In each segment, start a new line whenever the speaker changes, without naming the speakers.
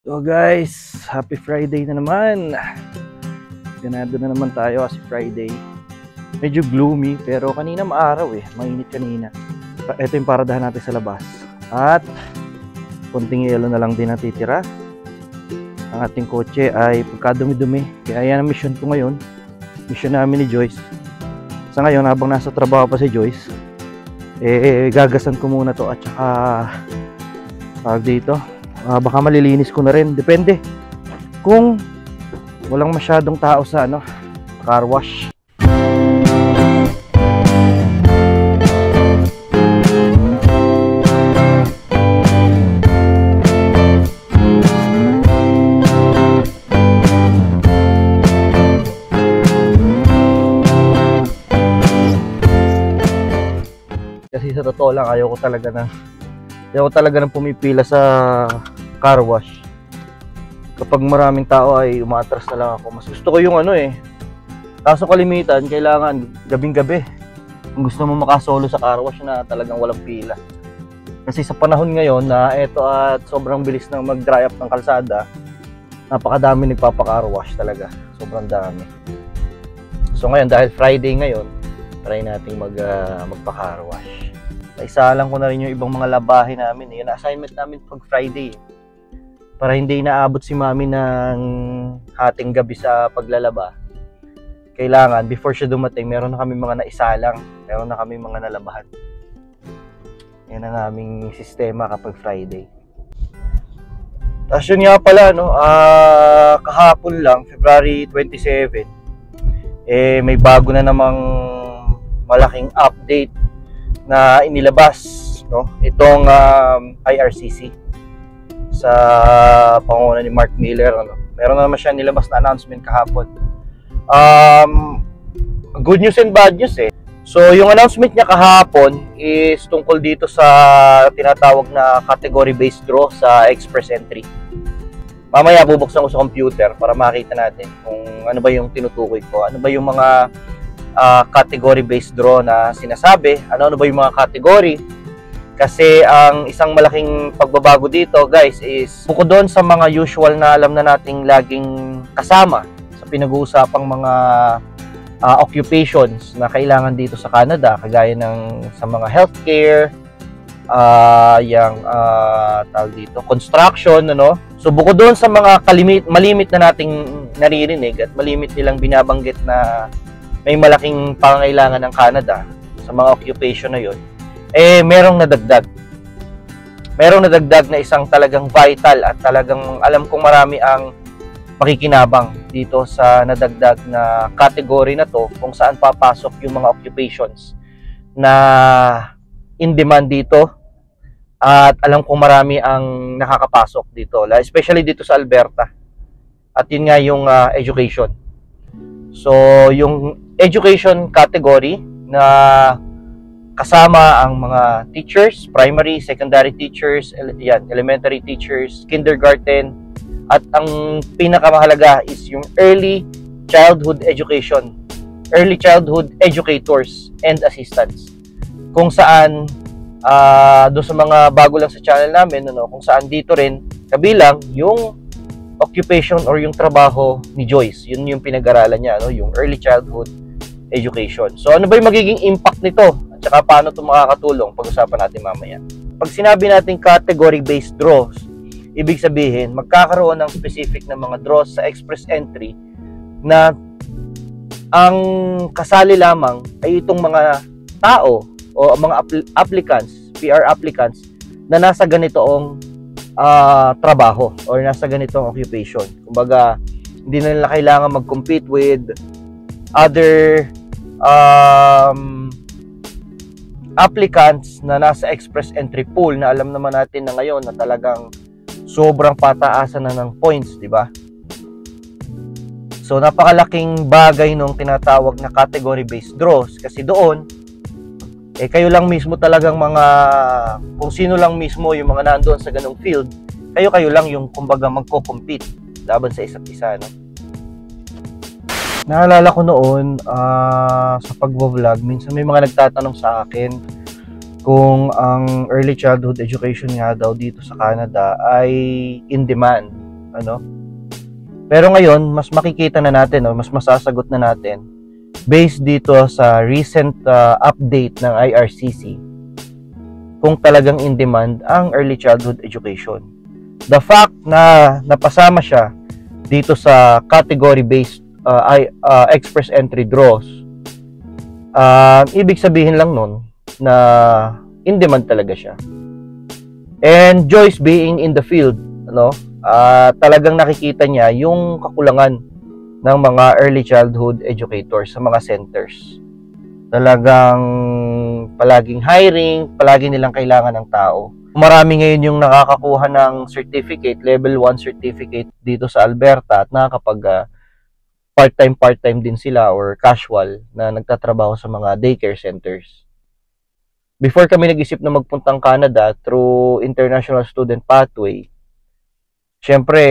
So guys, happy Friday na naman. Ganado na naman tayo kasi Friday. Medyo gloomy pero kanina maaraw mainit kanina. Ito yung paradahan natin sa labas. At konting yelo na lang din natitira. Ang ating kotse ay pagkadumi-dumi. Kaya yan ang mission ko ngayon. Mission namin ni Joyce. Sa ngayon habang nasa trabaho pa si Joyce, gagasan ko muna to at saka tawag dito. Baka malilinis ko na rin, depende kung walang masyadong tao sa car wash. Kasi sa totoo lang ayaw ko talaga nang pumipila sa car wash. Kapag maraming tao ay umaatras na lang ako. Mas gusto ko yung kaso kalimitan, kailangan gabing-gabi kung gusto mo makasolo sa car wash na talagang walang pila. Kasi sa panahon ngayon na eto at sobrang bilis ng mag-dry up ng kalsada, napakadami nagpapa-car wash talaga. Sobrang dami. So ngayon, dahil Friday ngayon, try nating magpa-car wash. Isalang ko na rin yung ibang mga labahin namin. Yan assignment namin pag Friday. Para hindi inaabot si mami ng hating gabi sa paglalaba. Kailangan, before siya dumating, meron na kami mga naisalang. Meron na kami mga nalabahan. Yan ang aming sistema kapag Friday. Tapos yun nga pala, kahapon lang, February 27, may bago na namang malaking update na inilabas, itong IRCC sa pangunguna ni Mark Miller. Meron na naman siya nilabas na announcement kahapon. Good news and bad news So yung announcement niya kahapon is tungkol dito sa tinatawag na category based draw sa express entry. Mamaya bubuksan ko sa computer para makita natin kung ano ba yung tinutukoy ko, ano ba yung mga category based draw na sinasabi, ano ba yung mga category. Kasi ang isang malaking pagbabago dito guys is bukod doon sa mga usual na alam na nating laging kasama sa pinag-uusapang mga occupations na kailangan dito sa Canada, kagaya ng sa mga healthcare, tawag dito, construction, So bukod doon sa mga malimit na nating naririnig at malimit nilang binabanggit na may malaking pangangailangan ng Canada sa mga occupation na yon, merong nadagdag. Merong nadagdag na isang talagang vital at talagang alam kong marami ang makikinabang dito sa nadagdag na category na to, kung saan papasok yung mga occupations na in demand dito at alam kong marami ang nakakapasok dito, especially dito sa Alberta. At yun nga yung education. So yung education category na kasama ang mga teachers, primary, secondary teachers, elementary teachers, kindergarten, at ang pinakamahalaga is yung early childhood education, early childhood educators and assistants. Kung saan doon sa mga bago lang sa channel namin, kung saan dito rin kabilang yung occupation or yung trabaho ni Joyce. Yun yung pinag-aralan niya, yung early childhood education. So ano ba yung magiging impact nito? At saka paano ito makakatulong? Pag-usapan natin mamaya. Pag sinabi natin category-based draws, ibig sabihin, magkakaroon ng specific na mga draws sa express entry na ang kasali lamang ay itong mga tao o mga applicants, PR applicants, na nasa ganitoong trabaho or nasa ganitong occupation. Kumbaga, hindi na nila kailangan mag-compete with other applicants na nasa express entry pool na alam naman natin na ngayon na talagang sobrang pataasan na ng points, di ba? So napakalaking bagay nung tinatawag na category-based draws kasi doon kayo lang mismo talagang kung sino lang mismo yung mga nandoon sa ganung field, kayo lang yung kumbaga magko-compete laban sa isa't isa, Naalala ko noon sa pagbo-vlog, minsan may mga nagtatanong sa akin kung ang early childhood education nga daw dito sa Canada ay in demand. ano. Pero ngayon, mas makikita na natin, no, mas masasagot na natin based dito sa recent update ng IRCC kung talagang in demand ang early childhood education. The fact na napasama siya dito sa category-based express entry draws, ibig sabihin lang nun na in demand talaga siya. And Joyce being in the field, ano, talagang nakikita niya yung kakulangan ng mga early childhood educators sa mga centers. Talagang palaging hiring, palagi nilang kailangan ng tao. Marami ngayon yung nakakakuha ng certificate, level 1 certificate dito sa Alberta at nakakapag part-time din sila or casual na nagtatrabaho sa mga daycare centers. Before kami nag-isip na magpuntang Canada through International Student Pathway, syempre,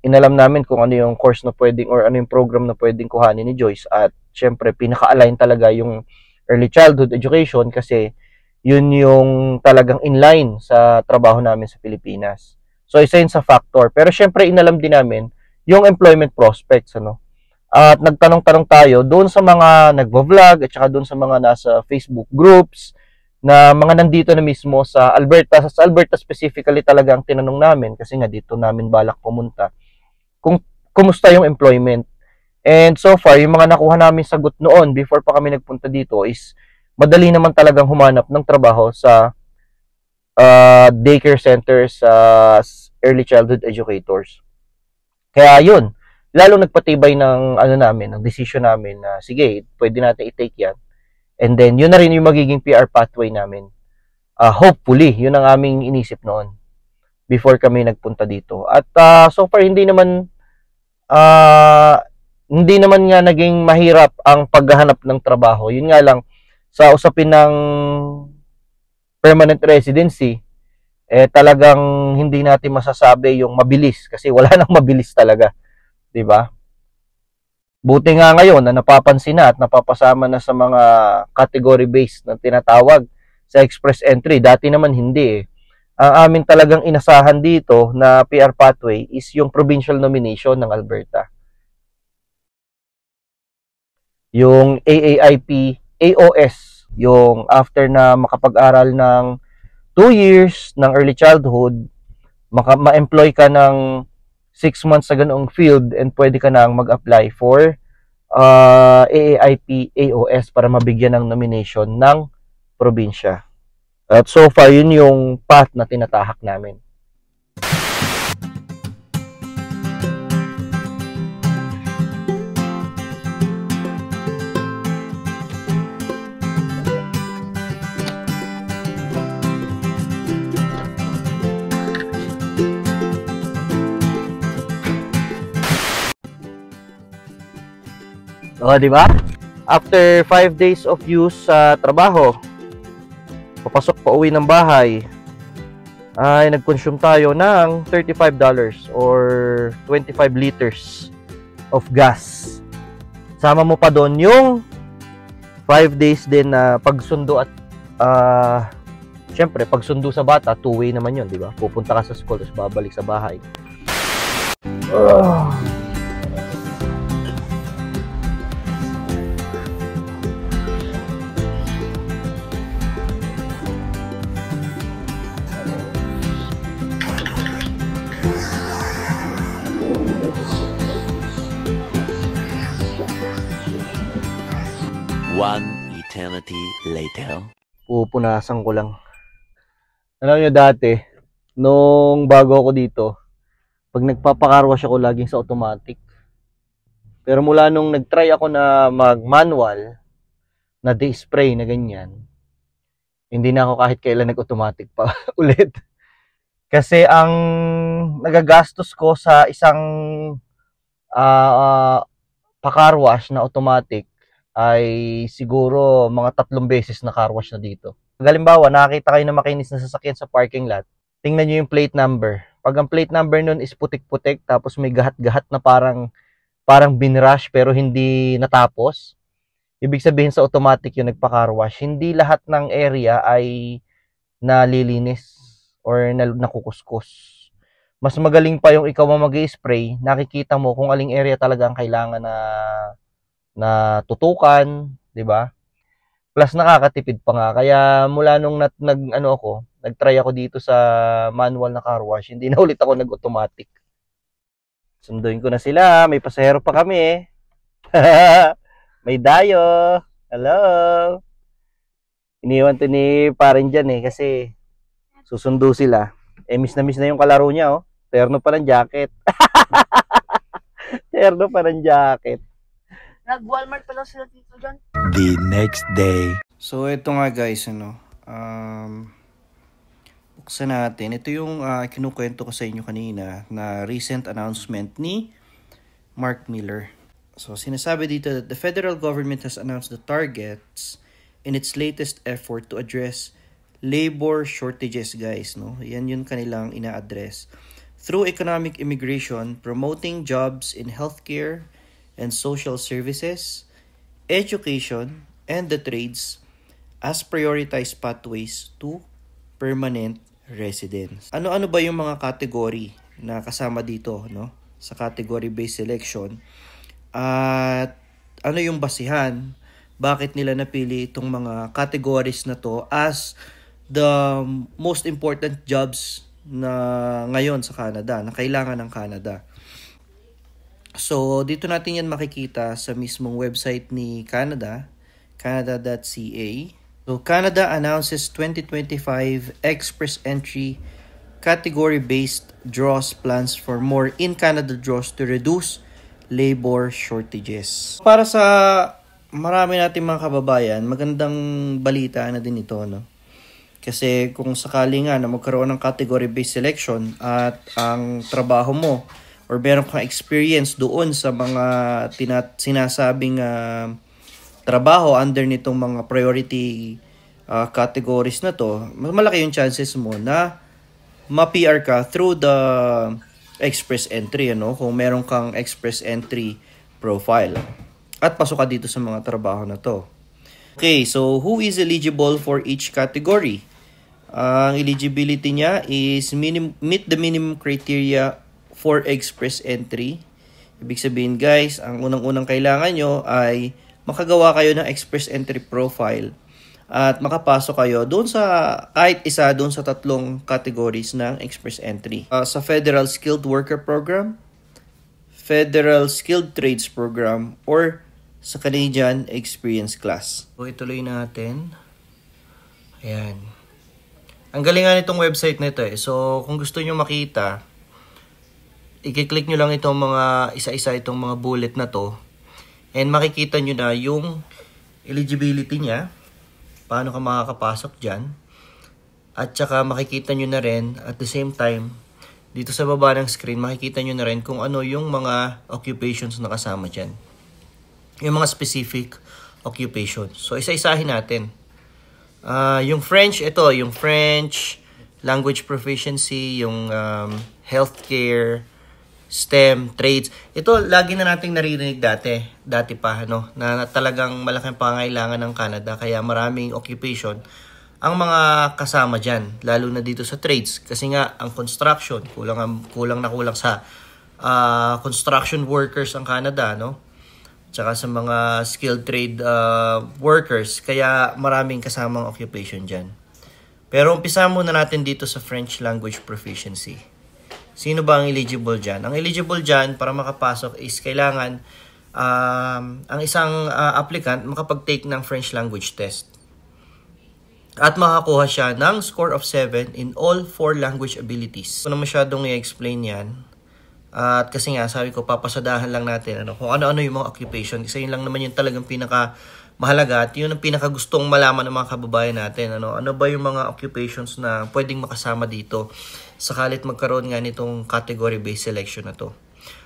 inalam namin kung ano yung course na pwedeng or ano yung program na pwedeng kuhanin ni Joyce at syempre, pinaka-align talaga yung early childhood education kasi yun yung talagang inline sa trabaho namin sa Pilipinas. So, isa yun sa factor. Pero syempre, inalam din namin yung employment prospects, ano. At nagtanong-tanong tayo doon sa mga nagvo-vlog at saka doon sa mga nasa Facebook groups na mga nandito na mismo sa Alberta. Sa Alberta specifically talaga ang tinanong namin kasi nga dito namin balak pumunta kung kumusta yung employment. And so far, yung mga nakuha namin sagot noon before pa kami nagpunta dito is madali naman talagang humanap ng trabaho sa daycare centers, early childhood educators. Kaya yun, lalo nagpatibay ng ng decision namin na sige, pwede natin i-take yan. And then, yun na rin yung magiging PR pathway namin. Hopefully, yun ang aming inisip noon before kami nagpunta dito. At so far, hindi naman nga naging mahirap ang paghahanap ng trabaho. Yun nga lang, sa usapin ng permanent residency, talagang hindi natin masasabi yung mabilis kasi wala nang mabilis talaga. Diba? Buti nga ngayon na napapansin na at napapasama na sa mga category-based na tinatawag sa express entry. Dati naman hindi eh. Ang amin talagang inasahan dito na PR pathway is yung provincial nomination ng Alberta. Yung AAIP, AOS, yung after na makapag-aral ng 2 years ng early childhood, ma-employ ka ng 6 months sa ganoong field and pwede ka nang mag-apply for AAIP AOS para mabigyan ng nomination ng probinsya. At so far, yun yung path na tinatahak namin. Di ba? After 5 days of use sa trabaho, papasok pa uwi ng bahay, ay nag-consume tayo ng $35 or 25 liters of gas. Sama mo pa doon yung 5 days din na pagsundo at syempre, pagsundo sa bata, 2-way naman yun, di ba? Pupunta ka sa school, tapos babalik sa bahay.
One eternity later.
Pupunasan ko lang. Alam nyo dati, nung bago ako dito, pag nagpapakarwash ako laging sa automatic. Pero mula nung nagtry ako na mag-manual, na de-spray na ganyan, hindi na ako kahit kailan nag-automatic pa ulit. Kasi ang nagagastos ko sa isang pakarwash na automatic ay siguro mga 3 beses na car wash na dito. Halimbawa, nakakita kayo na makinis na sasakyan sa parking lot, tingnan nyo yung plate number. Pag ang plate number nun is putik-putik, tapos may gahat-gahat na parang binrush pero hindi natapos, ibig sabihin sa automatic yung nagpa-car wash, hindi lahat ng area ay nalilinis or nakukuskus. mas magaling pa yung ikaw ang mag-spray, nakikita mo kung aling area talaga ang kailangan na tutukan, 'di ba? Plus nakakatipid pa nga. Kaya mula nung nag-try ako dito sa manual na car wash, hindi na ulit ako nag-automatic. Sunduin ko na sila, may pasahero pa kami. May dayo. Hello. Iniwan to ni parin dyan kasi susundo sila. Miss na yung kalaro niya, oh. Terno pa ng jacket. Terno pa ng jacket.
Nag-Walmart pa lang sila dito dyan.
The next day.
So, ito nga guys, buksan natin. Ito yung kinukwento ko sa inyo kanina na recent announcement ni Mark Miller. So, sinasabi dito that the federal government has announced the targets in its latest effort to address labor shortages, guys. No? Yan yung kanilang ina-address. Through economic immigration, promoting jobs in healthcare and social services, education, and the trades as prioritized pathways to permanent residence. Ano-ano ba yung mga category na kasama dito, no? Sa category-based selection? At ano yung basihan? Bakit nila napili itong mga categories na to as the most important jobs na ngayon sa Canada, na kailangan ng Canada? So, dito natin yan makikita sa mismong website ni Canada, canada.ca. So, Canada announces 2025 Express Entry category-based draws plans for more in-Canada draws to reduce labor shortages. Para sa marami nating mga kababayan, magandang balita na din ito, no? Kasi kung sakali nga na magkaroon ng category-based selection at ang trabaho mo or meron kang experience doon sa mga sinasabing trabaho under nitong mga priority categories na to, malaki yung chances mo na ma-PR ka through the express entry, ano? Kung meron kang express entry profile at pasok ka dito sa mga trabaho na to. Okay, so who is eligible for each category? Ang eligibility niya is meet the minimum criteria for express entry. Ibig sabihin guys, ang unang-unang kailangan nyo ay makagawa kayo ng express entry profile at makapasok kayo doon sa kahit isa doon sa tatlong categories ng express entry. Sa Federal Skilled Worker Program, Federal Skilled Trades Program, or sa Canadian Experience Class. So ituloy natin. Ayan. Ang galingan nitong website na ito So kung gusto nyo makita, i-click nyo lang itong mga isa-isa itong mga bullet na to. And makikita nyo na yung eligibility niya. Paano ka makakapasok dyan. At saka makikita nyo na rin at the same time, dito sa baba ng screen, makikita nyo na rin kung ano yung mga occupations na kasama dyan. Yung mga specific occupations. So isa-isahin natin. Yung French, yung French language proficiency, yung healthcare, STEM, trades. Ito, lagi na nating naririnig dati pa, na talagang malaking pangailangan ng Canada. Kaya maraming occupation ang mga kasama dyan, lalo na dito sa trades. Kasi nga, ang construction, kulang sa construction workers ang Canada, Tsaka sa mga skilled trade workers, kaya maraming kasamang occupation dyan. Pero umpisa muna natin dito sa French language proficiency. Sino ba ang eligible dyan? Ang eligible dyan para makapasok is kailangan ang isang applicant makapag-take ng French language test. At makakuha siya ng score of 7 in all 4 language abilities. Kung na masyadong i-explain yan, at kasi nga, sabi ko, papasadahan lang natin kung ano-ano yung mga occupation. Kasi yun lang naman yung talagang pinaka-mahalaga at yun ang pinaka-gustong malaman ng mga kababayan natin. Ano ba yung mga occupations na pwedeng makasama dito sakalit magkaroon nga nitong category-based selection na to.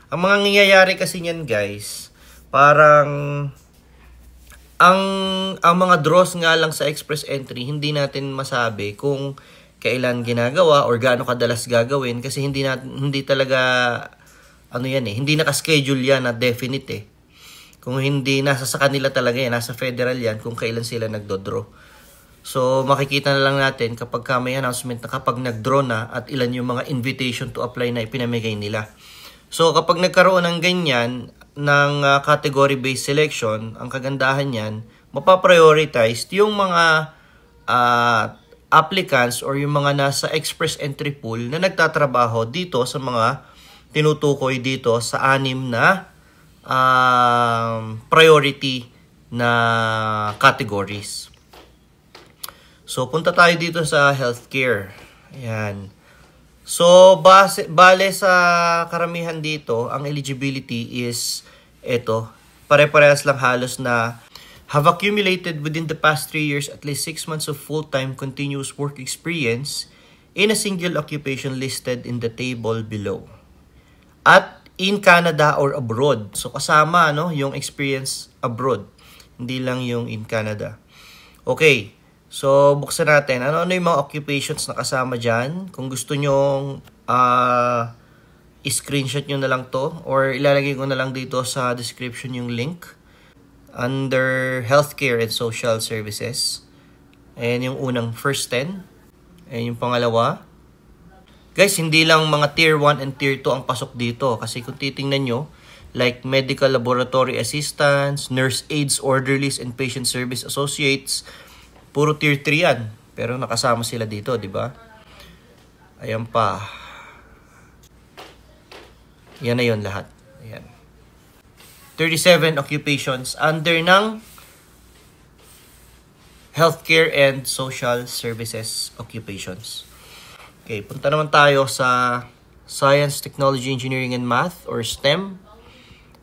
Ang mga nangyayari kasi niyan guys, parang ang mga draws nga lang sa express entry, hindi natin masabi kung kailan ginagawa or gaano kadalas gagawin kasi hindi talaga hindi naka-schedule yan na definite Kung hindi nasa sa kanila talaga yan, nasa federal yan kung kailan sila nagdo-draw. So, makikita na lang natin kapag may announcement na kapag nag-draw na at ilan yung mga invitation to apply na ipinamigay nila. So, kapag nagkaroon ng ganyan, ng category-based selection, ang kagandahan yan, mapaprioritize yung mga applicants or yung mga nasa express entry pool na nagtatrabaho dito sa mga tinutukoy dito sa 6 na priority na categories. So, punta tayo dito sa healthcare. Ayan. So, bale sa karamihan dito, ang eligibility is ito. Pare-parehas lang halos na have accumulated within the past 3 years at least 6 months of full-time continuous work experience in a single occupation listed in the table below. At in Canada or abroad. So, kasama yung experience abroad. Hindi lang yung in Canada. Okay. So, buksan natin. Ano yung mga occupations na kasama dyan? Kung gusto nyong i-screenshot nyo na lang to or ilalagay ko na lang dito sa description yung link under healthcare and social services. Ayan yung unang first 10. Ayan yung pangalawa. Guys, hindi lang mga tier 1 and tier 2 ang pasok dito. Kasi kung titingnan nyo, like medical laboratory assistants, nurse aides, orderlies, and patient service associates, puro tier 3 yan. Pero nakasama sila dito, di ba? Ayan pa. Yan na yun lahat. Ayan. 37 occupations under ng healthcare and social services occupations. Okay, punta naman tayo sa Science, Technology, Engineering, and Math or STEM.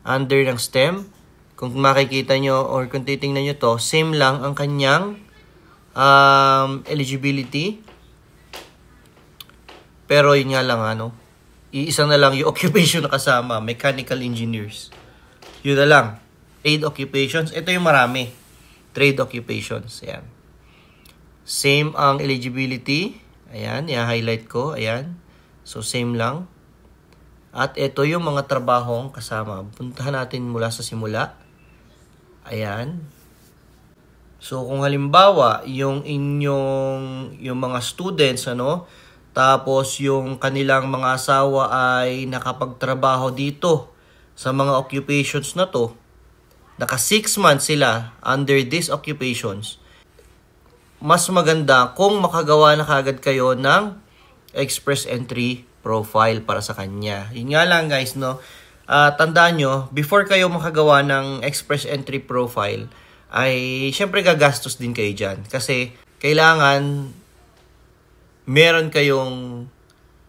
Under ng STEM, kung makikita nyo or kung titingnan nyo to, same lang ang kanyang eligibility. Pero yun nga lang, iisa na lang yung occupation na kasama, mechanical engineers. Yun na lang. Trade occupations, ito yung marami. Trade occupations, ayan. Same ang eligibility. Ayan, i-highlight ko, ayan. So, same lang. At ito yung mga trabahong kasama. Puntahan natin mula sa simula. Ayan. So, kung halimbawa, yung mga students, tapos yung kanilang mga asawa ay nakapagtrabaho dito sa mga occupations na to, naka 6 months sila under these occupations, mas maganda kung makagawa na kagad kayo ng express entry profile para sa kanya. Yun nga lang guys, tandaan nyo, before kayo makagawa ng express entry profile, ay syempre gagastos din kayo dyan. Kasi kailangan meron kayong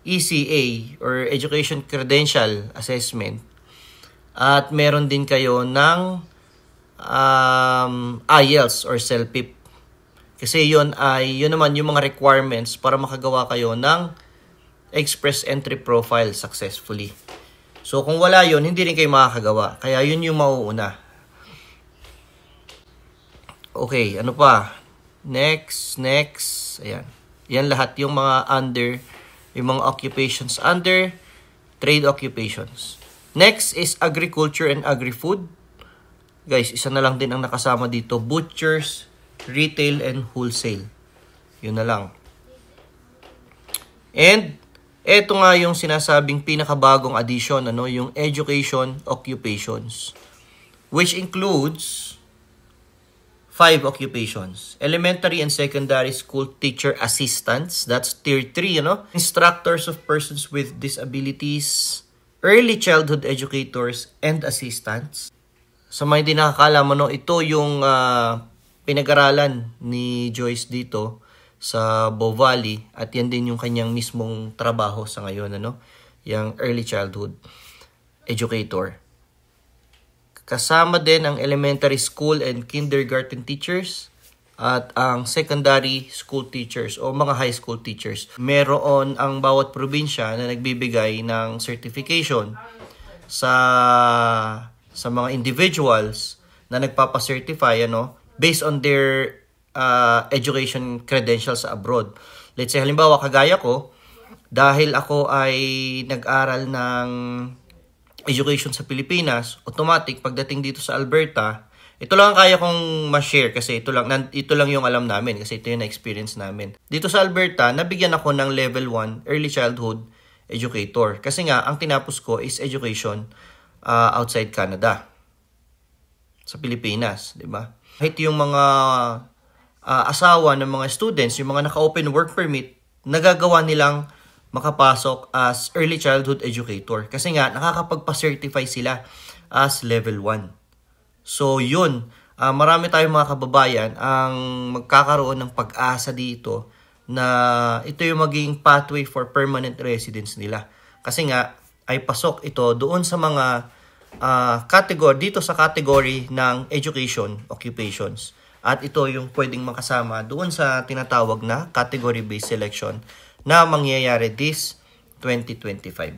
ECA or Education Credential Assessment at meron din kayo ng IELTS or CELPIP. Kasi yun naman yung mga requirements para makagawa kayo ng express entry profile successfully. So kung wala yun, hindi rin kayo makakagawa. Kaya yun yung mauuna. Okay, ano pa? Next. Ayan. Yan lahat yung mga yung mga occupations under trade occupations. Next is agriculture and agri-food. Guys, isa na lang din ang nakasama dito. Butchers, retail, and wholesale. Yun na lang. And eto nga yung sinasabing pinakabagong addition, yung education occupations, which includes 5 occupations. Elementary and secondary school teacher assistants, that's tier 3, Instructors of persons with disabilities, early childhood educators, and assistants. Sa mga hindi nakakala mo, ito yung pinag-aralan ni Joyce dito sa Bow Valley at yan din yung kanyang mismong trabaho sa ngayon, yung early childhood educator. Kasama din ang elementary school and kindergarten teachers at ang secondary school teachers o mga high school teachers. Meron ang bawat probinsya na nagbibigay ng certification sa mga individuals na nagpapa-certify based on their education credentials abroad. Let's say halimbawa kagaya ko, dahil ako ay nag-aral ng education sa Pilipinas, automatic pagdating dito sa Alberta, Ito lang ang kaya kong ma-share kasi ito lang yung alam namin kasi ito yung na-experience namin. Dito sa Alberta, nabigyan ako ng level 1 early childhood educator. Kasi nga, ang tinapos ko is education outside Canada. Sa Pilipinas, di ba? Kahit yung mga asawa ng mga students, yung mga naka-open work permit, nagagawa nilang makapasok as early childhood educator. Kasi nga, nakakapagpa-certify sila as level 1. So, yun. Marami tayong mga kababayan ang magkakaroon ng pag-asa dito na ito yung maging pathway for permanent residence nila. Kasi nga, ay pasok ito doon sa mga category, dito sa category ng education occupations. At ito yung pwedeng makasama doon sa tinatawag na category-based selection na mangyayari this 2025.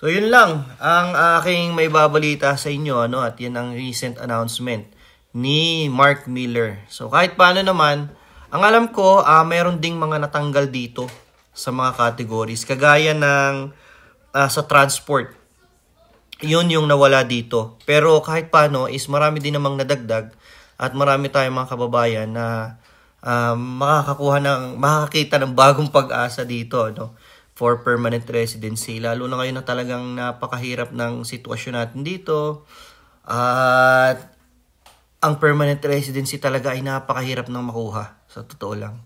So, yun lang ang aking may babalita sa inyo, ano, at yan ang recent announcement ni Mark Miller. So, kahit paano naman, ang alam ko, mayroon ding mga natanggal dito sa mga categories. Kagaya ng sa transport. Yun yung nawala dito. Pero kahit paano is marami din namang nadagdag at marami tayong mga kababayan na makakakita ng bagong pag-asa dito, no? For permanent residency. Lalo na ngayon na talagang napakahirap ng sitwasyon natin dito. At ang permanent residency talaga ay napakahirap ng makuha. Sa totoo lang.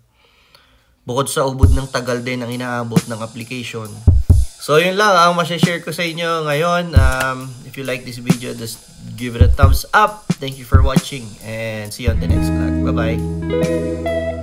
Bukod sa ubod ng tagal din ang inaabot ng application. So yun lang ang masashare ko sa inyo ngayon. If you like this video, just give it a thumbs up. Thank you for watching and see you on the next vlog. Bye-bye.